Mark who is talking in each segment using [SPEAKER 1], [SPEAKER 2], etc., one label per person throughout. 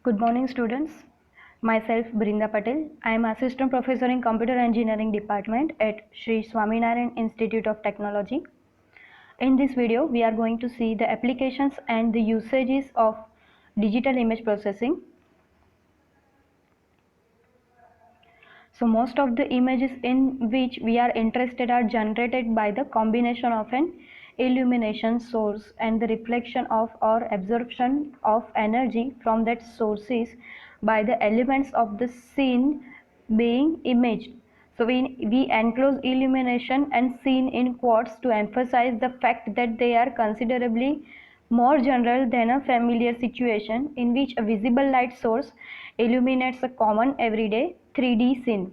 [SPEAKER 1] Good morning, students. Myself, Brinda Patel. I am Assistant Professor in Computer Engineering Department at Sri Swaminarayan Institute of Technology. In this video, we are going to see the applications and the usages of digital image processing. So most of the images in which we are interested are generated by the combination of an illumination source and the reflection of or absorption of energy from that sources by the elements of the scene being imaged. So we enclose illumination and scene in quotes to emphasize the fact that they are considerably more general than a familiar situation in which a visible light source illuminates a common everyday 3D scene.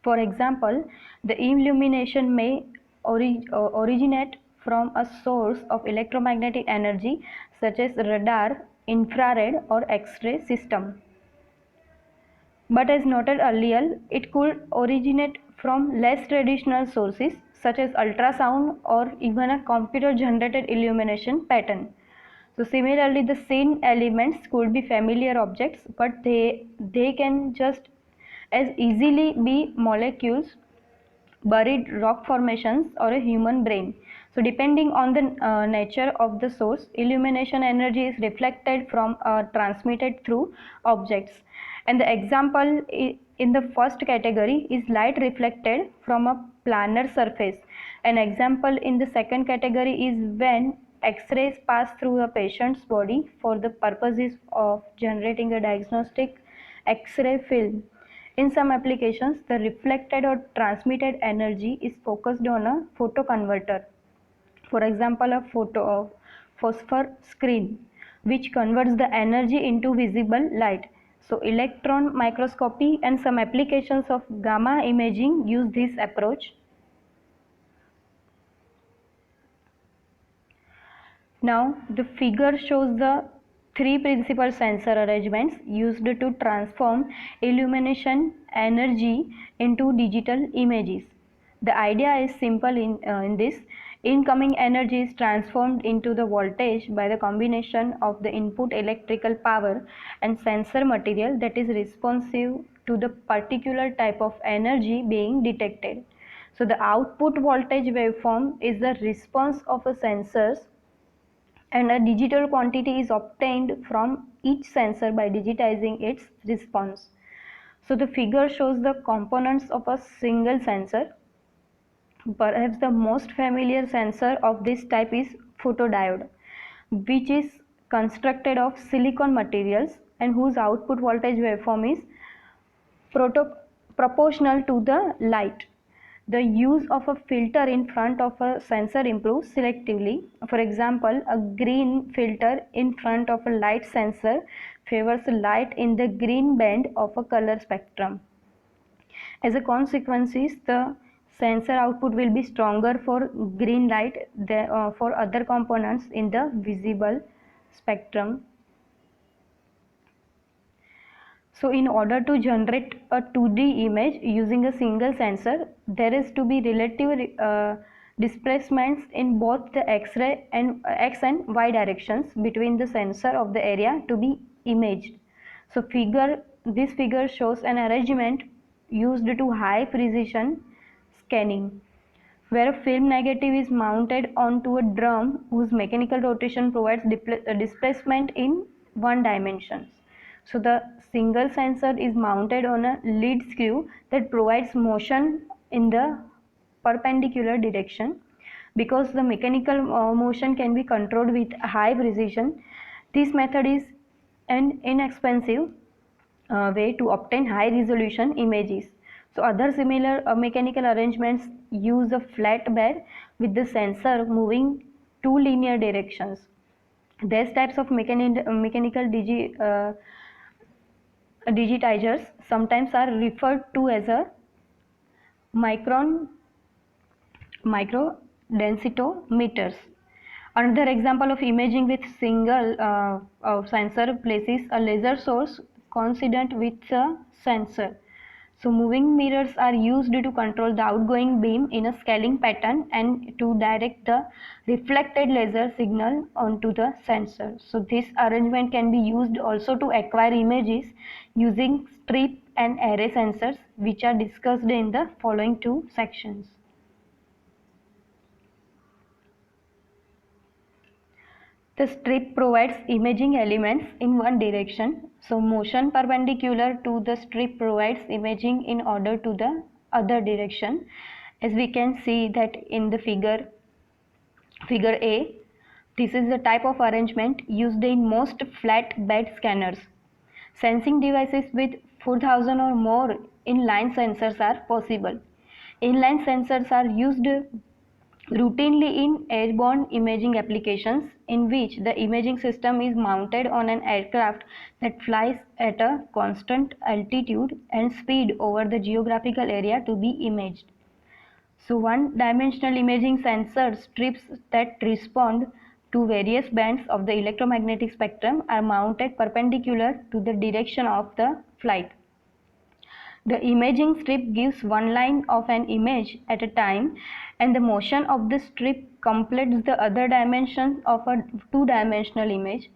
[SPEAKER 1] For example, the illumination may originate from a source of electromagnetic energy such as radar, infrared or X-ray system. But as noted earlier, it could originate from less traditional sources such as ultrasound or even a computer-generated illumination pattern. So similarly, the scene elements could be familiar objects, but they can just as easily be molecules, buried rock formations, or a human brain. So depending on the nature of the source, illumination energy is reflected from transmitted through objects. And the example in the first category is light reflected from a planar surface. An example in the second category is when X-rays pass through a patient's body for the purposes of generating a diagnostic X-ray film. In some applications, the reflected or transmitted energy is focused on a photoconverter. For example, a phosphor screen, which converts the energy into visible light. So, electron microscopy and some applications of gamma imaging use this approach. Now, the figure shows the three principal sensor arrangements used to transform illumination energy into digital images. The idea is simple in this. Incoming energy is transformed into the voltage by the combination of the input electrical power and sensor material that is responsive to the particular type of energy being detected. So the output voltage waveform is the response of a sensors, and a digital quantity is obtained from each sensor by digitizing its response. So the figure shows the components of a single sensor. Perhaps the most familiar sensor of this type is photodiode, which is constructed of silicon materials and whose output voltage waveform is proportional to the light. The use of a filter in front of a sensor improves selectively. For example, a green filter in front of a light sensor favors light in the green band of a color spectrum. As a consequence, the sensor output will be stronger for green light than for other components in the visible spectrum. So in order to generate a 2D image using a single sensor, there is to be relative displacements in both the X-ray and X and Y directions between the sensor of the area to be imaged. So this figure shows an arrangement used to high precision scanning, where a film negative is mounted onto a drum whose mechanical rotation provides displacement in one dimension. So the single sensor is mounted on a lead screw that provides motion in the perpendicular direction. Because the mechanical motion can be controlled with high precision, this method is an inexpensive way to obtain high resolution images. So other similar mechanical arrangements use a flat bed with the sensor moving two linear directions. These types of mechanical digitizers sometimes are referred to as a microdensitometers. Another example of imaging with single sensor places a laser source coincident with a sensor. So moving mirrors are used to control the outgoing beam in a scaling pattern and to direct the reflected laser signal onto the sensor. So this arrangement can be used also to acquire images using strip and array sensors, which are discussed in the following two sections. The strip provides imaging elements in one direction. So motion perpendicular to the strip provides imaging in order to the other direction. As we can see that in the figure A, this is the type of arrangement used in most flat bed scanners. Sensing devices with 4000 or more inline sensors are possible. Inline sensors are used routinely in airborne imaging applications in which the imaging system is mounted on an aircraft that flies at a constant altitude and speed over the geographical area to be imaged. So one-dimensional imaging sensor strips that respond to various bands of the electromagnetic spectrum are mounted perpendicular to the direction of the flight. The imaging strip gives one line of an image at a time, and the motion of the strip completes the other dimensions of a two-dimensional image.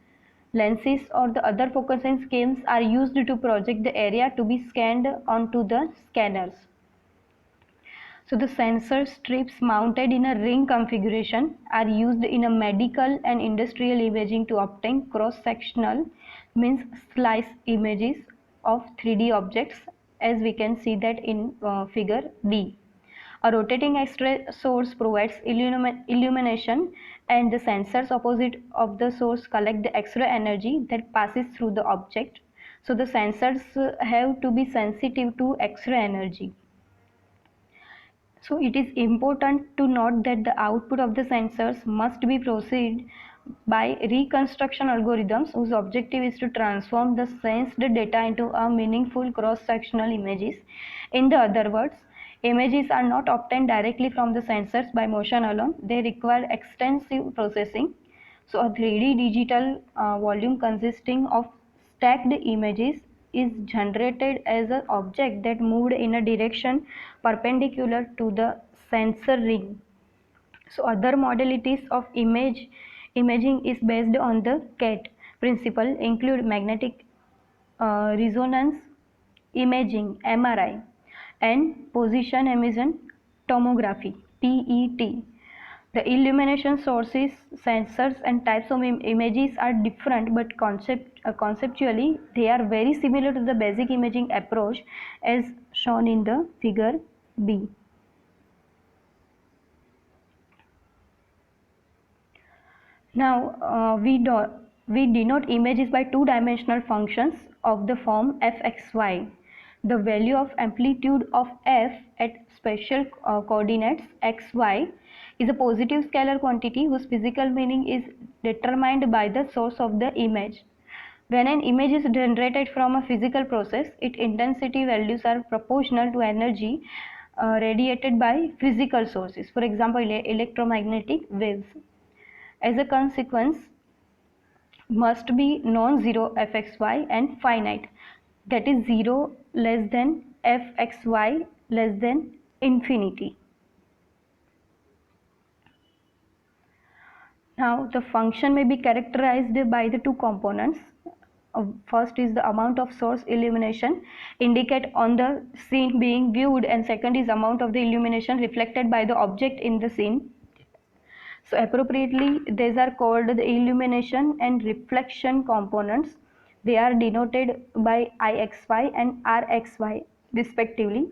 [SPEAKER 1] Lenses or the other focusing schemes are used to project the area to be scanned onto the scanners. So the sensor strips mounted in a ring configuration are used in a medical and industrial imaging to obtain cross-sectional, means slice images of 3D objects, as we can see that in figure D. A rotating X-ray source provides illumination, and the sensors opposite of the source collect the X-ray energy that passes through the object. So the sensors have to be sensitive to X-ray energy. So it is important to note that the output of the sensors must be processed by reconstruction algorithms whose objective is to transform the sensed data into a meaningful cross-sectional images. In the other words, images are not obtained directly from the sensors by motion alone. They require extensive processing. So a 3D digital volume consisting of stacked images is generated as an object that moved in a direction perpendicular to the sensor ring. So other modalities of imaging is based on the CAT principle include magnetic resonance imaging MRI and position emission tomography PET. The illumination sources, sensors and types of images are different, but conceptually they are very similar to the basic imaging approach as shown in the figure B. Now we denote images by two-dimensional functions of the form fxy. The value of amplitude of f at spatial coordinates xy is a positive scalar quantity whose physical meaning is determined by the source of the image. When an image is generated from a physical process, its intensity values are proportional to energy radiated by physical sources, for example electromagnetic waves. As a consequence, must be non-zero fxy and finite, that is 0 less than fxy less than infinity. Now the function may be characterized by the two components. First is the amount of source illumination indicate on the scene being viewed, and second is amount of the illumination reflected by the object in the scene. So appropriately, these are called the illumination and reflection components. They are denoted by Ixy and Rxy respectively.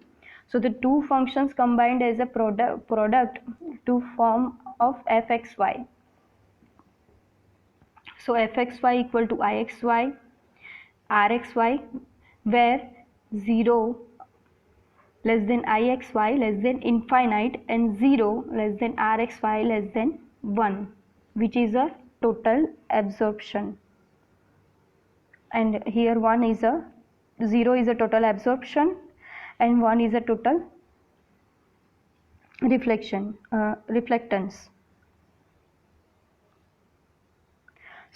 [SPEAKER 1] So the two functions combined as a product to form of fxy. So fxy equal to Ixy, Rxy, where 0 less than Ixy less than infinite and 0 less than Rxy less than 1, which is a total absorption. And here 1 is a 0 is a total absorption and 1 is a total reflectance.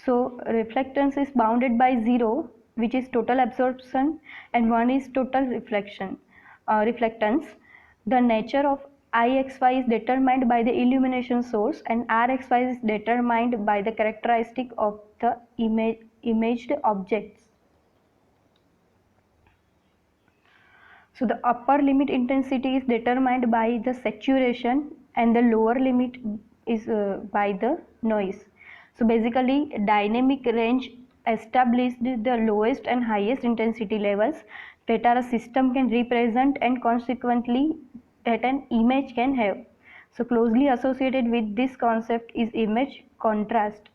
[SPEAKER 1] So reflectance is bounded by 0, which is total absorption, and 1 is total reflection. reflectance. The nature of IXY is determined by the illumination source, and RXY is determined by the characteristic of the imaged objects. So the upper limit intensity is determined by the saturation, and the lower limit is by the noise. So basically, dynamic range established the lowest and highest intensity levels that a system can represent, and consequently that an image can have. So closely associated with this concept is image contrast,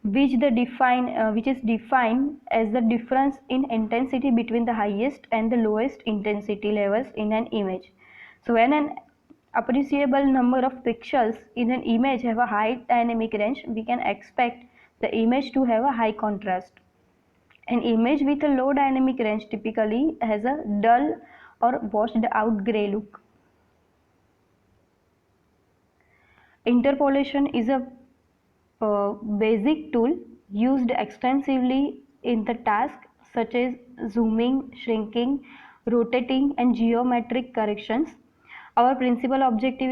[SPEAKER 1] which is defined as the difference in intensity between the highest and the lowest intensity levels in an image. So when an appreciable number of pixels in an image have a high dynamic range, we can expect the image to have a high contrast. An image with a low dynamic range typically has a dull or washed out gray look. Interpolation is a basic tool used extensively in the tasks such as zooming, shrinking, rotating, and geometric corrections. Our principal objective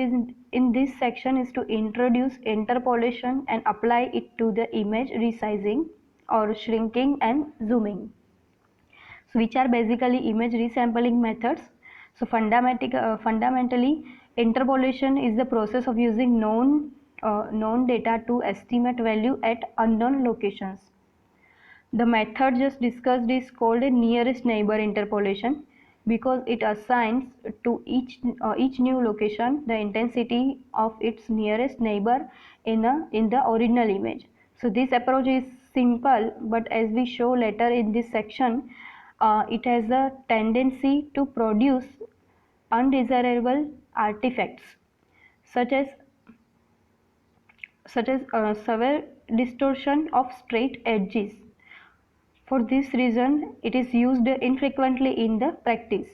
[SPEAKER 1] in this section is to introduce interpolation and apply it to the image resizing or shrinking and zooming, so which are basically image resampling methods. So fundamentally, interpolation is the process of using known data to estimate value at unknown locations. The method just discussed is called a nearest neighbor interpolation because it assigns to each new location the intensity of its nearest neighbor in the original image. So this approach is simple, but as we show later in this section, it has a tendency to produce undesirable artifacts such as severe distortion of straight edges. For this reason, it is used infrequently in the practice.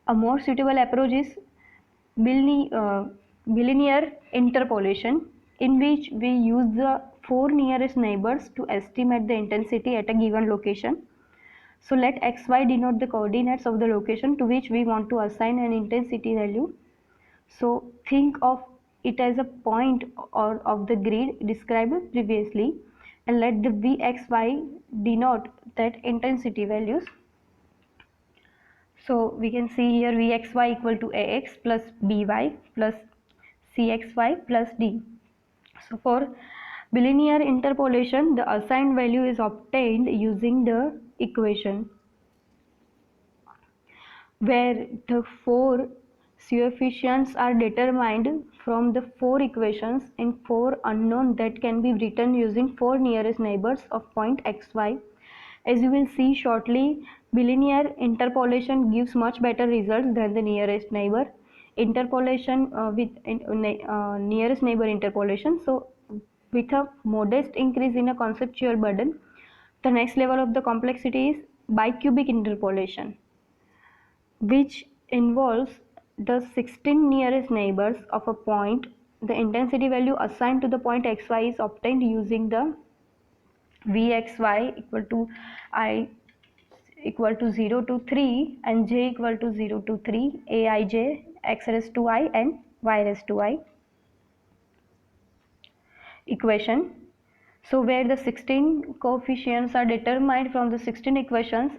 [SPEAKER 1] A more suitable approach is bilinear interpolation, in which we use the four nearest neighbors to estimate the intensity at a given location. So let xy denote the coordinates of the location to which we want to assign an intensity value. So think of it as a point or of the grid described previously, and let the vxy denote that intensity values. So we can see here vxy equal to ax plus by plus cxy plus d. So for bilinear interpolation, the assigned value is obtained using the equation where the four coefficients are determined from the four equations in four unknown that can be written using four nearest neighbors of point xy. As you will see shortly, bilinear interpolation gives much better results than the nearest neighbor interpolation nearest neighbor interpolation. So with a modest increase in a conceptual burden, the next level of the complexity is bicubic interpolation, which involves the 16 nearest neighbors of a point. The intensity value assigned to the point xy is obtained using the vxy equal to I equal to 0 to 3 and j equal to 0 to 3 aij x raised to I and y raised to I equation. So where the 16 coefficients are determined from the 16 equations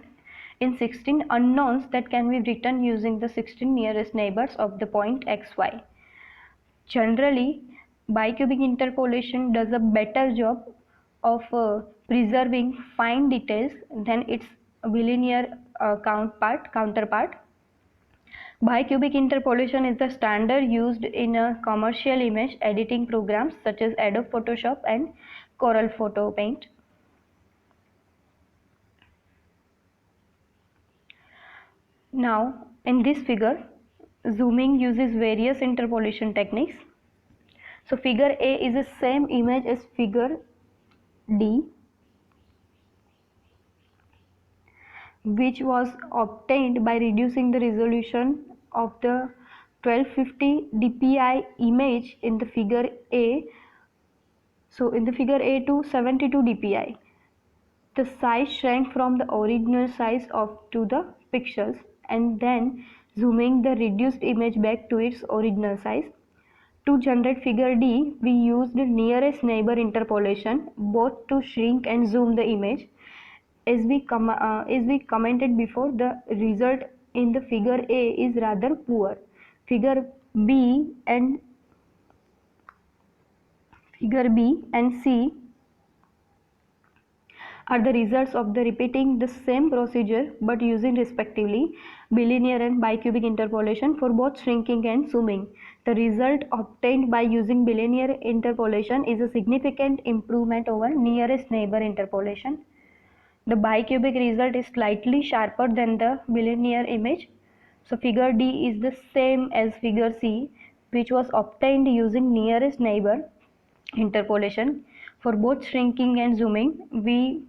[SPEAKER 1] in 16 unknowns that can be written using the 16 nearest neighbors of the point xy. Generally, bicubic interpolation does a better job of preserving fine details than its bilinear counterpart. Bicubic interpolation is the standard used in commercial image editing programs such as Adobe Photoshop and Corel Photo Paint. Now, in this figure, zooming uses various interpolation techniques. So figure A is the same image as figure D, which was obtained by reducing the resolution of the 1250 dpi image in the figure A. So in the figure A to 72 dpi. The size shrank from the original size of to the pixels, and then zooming the reduced image back to its original size. To generate figure D, we used nearest neighbor interpolation both to shrink and zoom the image. As we commented before, the result in the figure A is rather poor. Figure B and C are the results of the repeating the same procedure but using respectively bilinear and bicubic interpolation for both shrinking and zooming. The result obtained by using bilinear interpolation is a significant improvement over nearest neighbor interpolation. The bicubic result is slightly sharper than the bilinear image. So figure D is the same as figure C, which was obtained using nearest neighbor interpolation. For both shrinking and zooming, we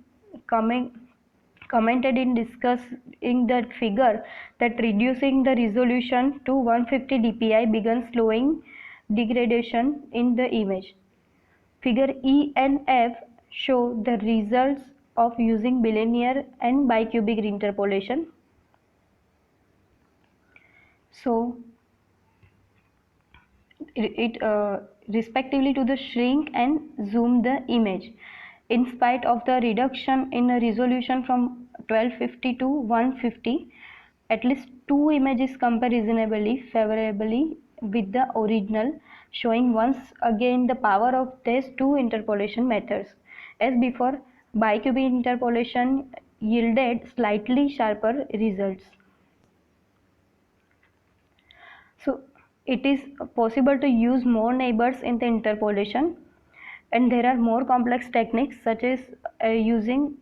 [SPEAKER 1] commented in discussing that figure that reducing the resolution to 150 dpi began slowing degradation in the image. Figure E and F show the results of using bilinear and bicubic interpolation. So it respectively to the shrink and zoom the image. In spite of the reduction in resolution from 1250 to 150, at least two images compare reasonably favorably with the original, showing once again the power of these two interpolation methods. As before, bicubic interpolation yielded slightly sharper results. So it is possible to use more neighbors in the interpolation, and there are more complex techniques such as using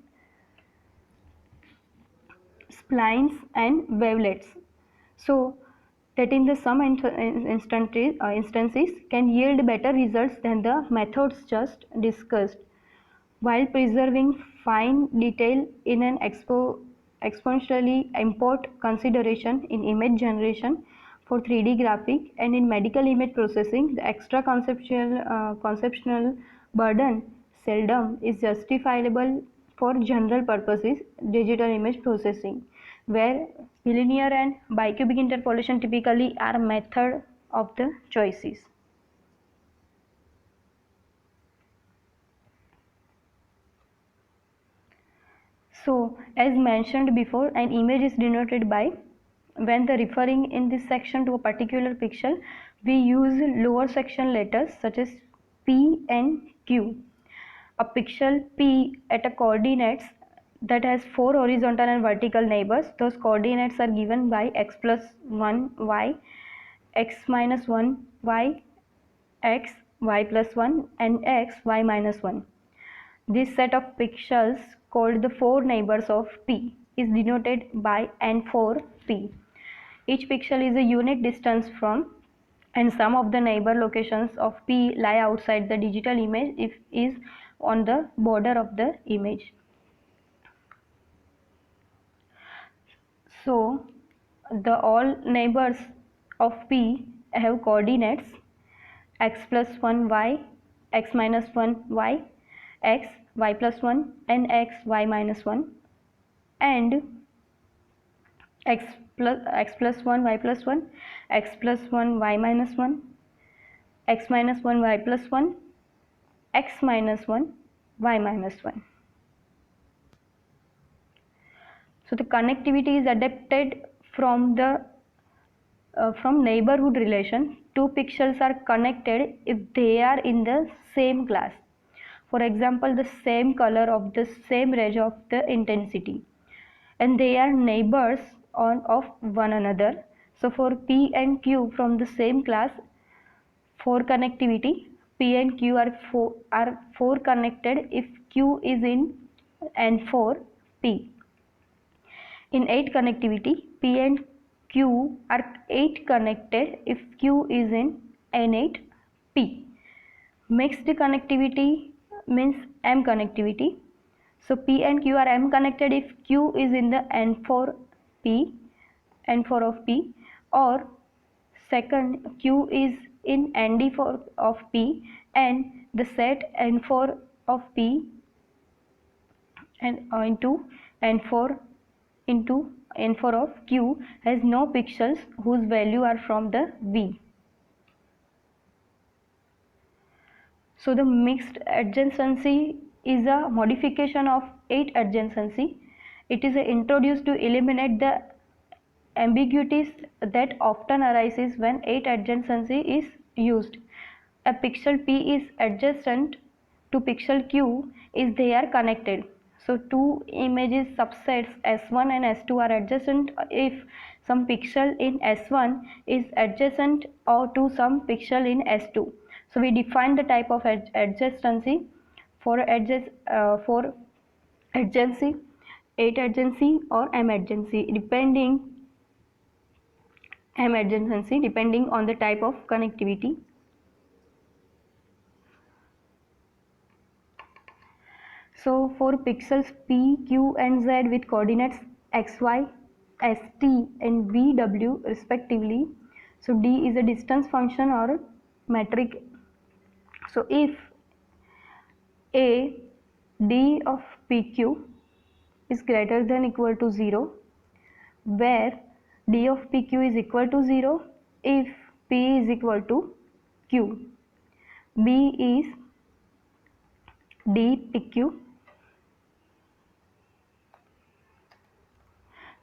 [SPEAKER 1] splines and wavelets. So that in the some instances can yield better results than the methods just discussed, while preserving fine detail in an exponentially important consideration in image generation for 3D graphic and in medical image processing. The extra conceptual burden seldom is justifiable for general purposes digital image processing, where bilinear and bicubic interpolation typically are method of the choices. So as mentioned before, an image is denoted by, when the referring in this section to a particular pixel, we use lower section letters such as P and Q. A pixel P at a coordinates that has 4 horizontal and vertical neighbors. Those coordinates are given by x plus 1 y, x minus 1 y, x, y plus 1 and x, y minus 1. This set of pixels, called the 4 neighbors of P, is denoted by N4P. Each pixel is a unit distance from, and some of the neighbor locations of P lie outside the digital image if is on the border of the image. So the all neighbors of P have coordinates x plus 1 y, x minus 1 y, x, y plus 1 and x, y minus 1, and x plus 1 y plus 1, x plus 1 y minus 1, x minus 1 y plus 1, x minus 1 y minus 1. So the connectivity is adapted from the from neighborhood relation. Two pixels are connected if they are in the same class. For example, the same color of the same range of the intensity, and they are neighbors of one another. So for P and Q from the same class, for connectivity, P and Q are four connected if Q is in N4P. In 8 connectivity, P and Q are 8 connected if Q is in N8P. Mixed connectivity means M connectivity. So P and Q are M connected if Q is in the N4P, N4 of P, or second Q is in ND4 of P and the set N4 of P and into N4 into N4 of Q has no pixels whose value are from the V. So the mixed adjacency is a modification of 8 adjacency. It is introduced to eliminate the ambiguities that often arises when 8 adjacency is used. A pixel P is adjacent to pixel Q if they are connected. So two images subsets S1 and S2 are adjacent if some pixel in S1 is adjacent or to some pixel in S2. So we define the type of adjacency for adjacency, 8 adjacency or M adjacency depending on the type of connectivity. So for pixels P, Q and Z with coordinates XY, ST and VW respectively, so D is a distance function or metric. So if A D of PQ is greater than equal to 0, where D of PQ is equal to 0 if P is equal to Q. B is D PQ.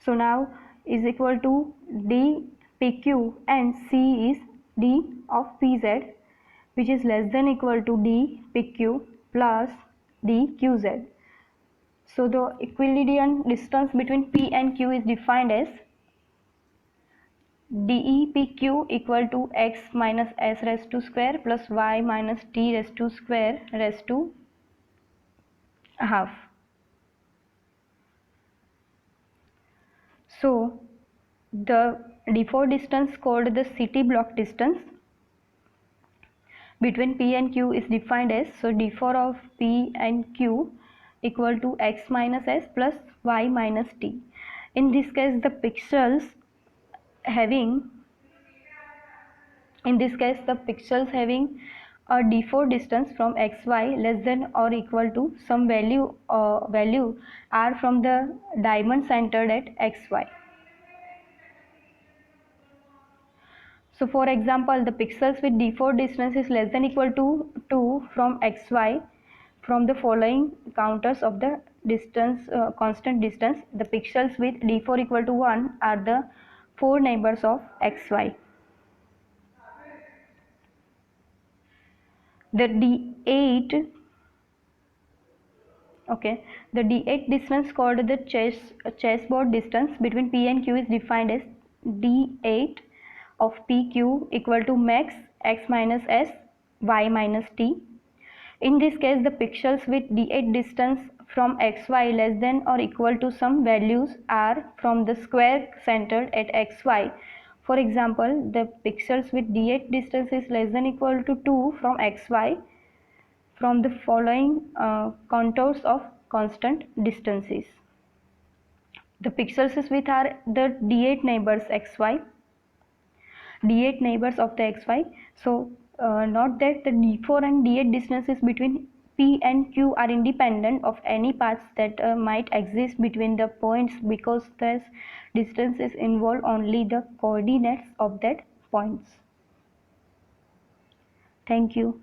[SPEAKER 1] So now is equal to D PQ and C is D of PZ, which is less than equal to D PQ plus D QZ. So the Euclidean distance between P and Q is defined as DEPQ equal to x minus s raised to square plus y minus t raised to square raised to half. So the D4 distance called the city block distance between P and Q is defined as, so D4 of P and Q equal to x minus s plus y minus t. In this case the pixels having a D4 distance from xy less than or equal to some value are from the diamond centered at xy. So for example, the pixels with D4 distance is less than equal to 2 from xy from the following counters of the distance, constant distance. The pixels with D4 equal to 1 are the 4 neighbors of xy. The D8 distance called the chessboard distance between P and Q is defined as D8 of PQ equal to max x minus s y minus t. In this case, the pixels with D8 distance from xy less than or equal to some values are from the square centered at xy. For example, the pixels with D8 distance is less than equal to 2 from xy from the following contours of constant distances. The pixels with are the D8 neighbors xy, D8 neighbors of the xy. So note that the D4 and D8 distances between P and Q are independent of any paths that might exist between the points, because these distances involve only the coordinates of that points. Thank you.